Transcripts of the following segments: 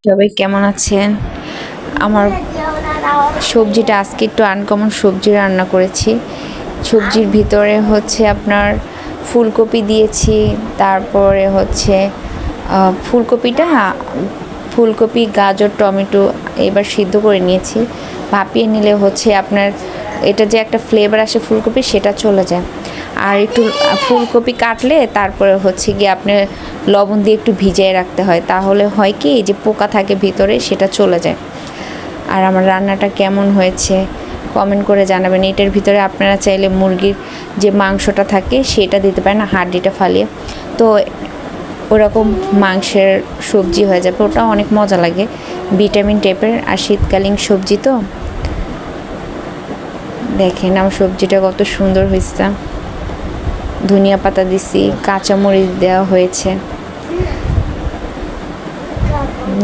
সবাই কেমন আছেন? আমার সবজিটা আজকে একটু আনকমন সবজি রান্না করেছি। সবজির ভিতরে হচ্ছে আপনার ফুলকপি দিয়েছি, তারপরে হচ্ছে ফুলকপি, গাজর, টমেটো এবার সিদ্ধ করে নিয়েছি। ভাপিয়ে নিলে হচ্ছে আপনার এটা যে একটা ফ্লেভার আসে ফুলকপি সেটা চলে যায়। আর একটু ফুলকপি কাটলে তারপরে হচ্ছে গিয়ে আপনার লবণ দিয়ে একটু ভিজিয়ে রাখতে হয়, তাহলে হয় কি যে পোকা থাকে ভিতরে সেটা চলে যায়। আর আমার রান্নাটা কেমন হয়েছে কমেন্ট করে জানাবেন। এটার ভিতরে আপনারা চাইলে মুরগির যে মাংসটা থাকে সেটা দিতে পারেন, হাড্ডিটা ফালিয়ে, তো ওরকম মাংসের সবজি হয়ে যাবে। ওটা অনেক মজা লাগে, ভিটামিন টাইপের, আর শীতকালীন সবজি তো। দেখেন আমার সবজিটা কত সুন্দর হয়েছে। ধনিয়া পাতা দিছি, কাঁচামরিচ দেওয়া হয়েছে।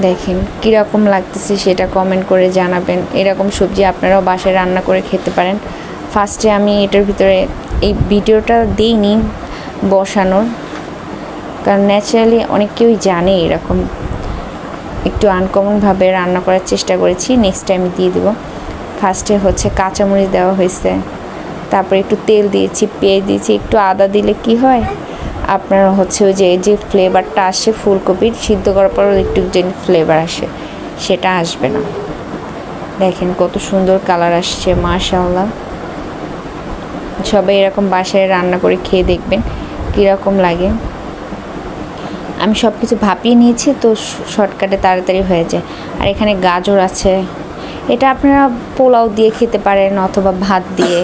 দেখেন কীরকম লাগতেছে সেটা কমেন্ট করে জানাবেন। এরকম সবজি আপনারাও বাসায় রান্না করে খেতে পারেন। ফার্স্টে আমি এটার ভিতরে এই ভিডিওটা দিইনি বসানোর, কারণ ন্যাচারালি অনেক কেউই জানে এরকম একটু আনকমনভাবে রান্না করার চেষ্টা করেছি। নেক্সট টাইম দিয়ে দেবো। ফার্স্টে হচ্ছে কাঁচামরিচ দেওয়া হয়েছে, তারপরে একটু তেল দিয়েছি, পেঁয়াজ দিয়েছি, একটু আদা দিলে কি হয় আপনার হচ্ছে ওই যে ফ্লেভারটা আসে ফুলকপির সিদ্ধ করার পর একটু যে ফ্লেভার আসে সেটা আসবে না। দেখেন কত সুন্দর কালার আসছে, মাশাআল্লাহ। সবাই এরকম বাসায় রান্না করে খেয়ে দেখবেন কীরকম লাগে। আমি সব কিছু ভাপিয়ে নিয়েছি তো শর্টকাটে তাড়াতাড়ি হয়ে যায়। আর এখানে গাজর আছে, এটা আপনারা পোলাও দিয়ে খেতে পারেন অথবা ভাত দিয়ে,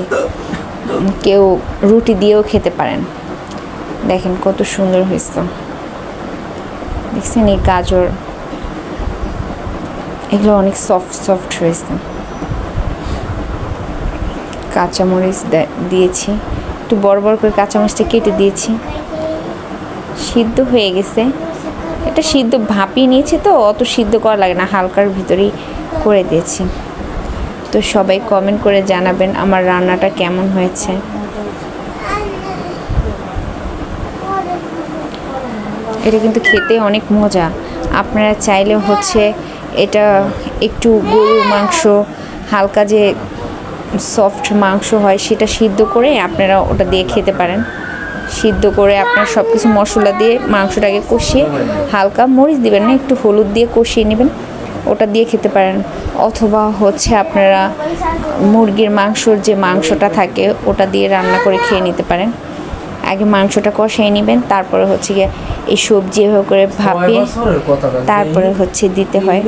কেউ রুটি দিয়েও খেতে পারেন। দেখেন কত সুন্দর হয়েছে, দেখছেন? এই গাজর এগুলো অনেক সফট হয়েছে। কাঁচামরিচ দিয়েছি, একটু বড় বড় করে কাঁচামরিচটা কেটে দিয়েছি। সিদ্ধ হয়ে গেছে, এটা সিদ্ধ ভাপিয়ে নিয়েছি তো অত সিদ্ধ করা লাগে না, হালকার ভিতরেই করে দিয়েছি। তো সবাই কমেন্ট করে জানাবেন আমার রান্নাটা কেমন হয়েছে। এটা কিন্তু খেতে অনেক মজা। আপনারা চাইলে হচ্ছে এটা একটু গরুর মাংস, হালকা যে সফট মাংস হয় সেটা সিদ্ধ করে আপনারা ওটা দিয়ে খেতে পারেন। সিদ্ধ করে আপনার সব কিছু মশলা দিয়ে মাংসটাকে কষিয়ে, হালকা মরিচ দিবেন না, একটু হলুদ দিয়ে কষিয়ে নেবেন, ওটা দিয়ে খেতে পারেন। অথবা হচ্ছে আপনারা মুরগির মাংসর যে মাংসটা থাকে ওটা দিয়ে রান্না করে খেয়ে নিতে পারেন। আগে মাংসটা কষিয়ে নেবেন, তারপরে হচ্ছে গিয়ে এই সবজি এভাবে করে ভাপিয়ে তারপরে হচ্ছে দিতে হয়।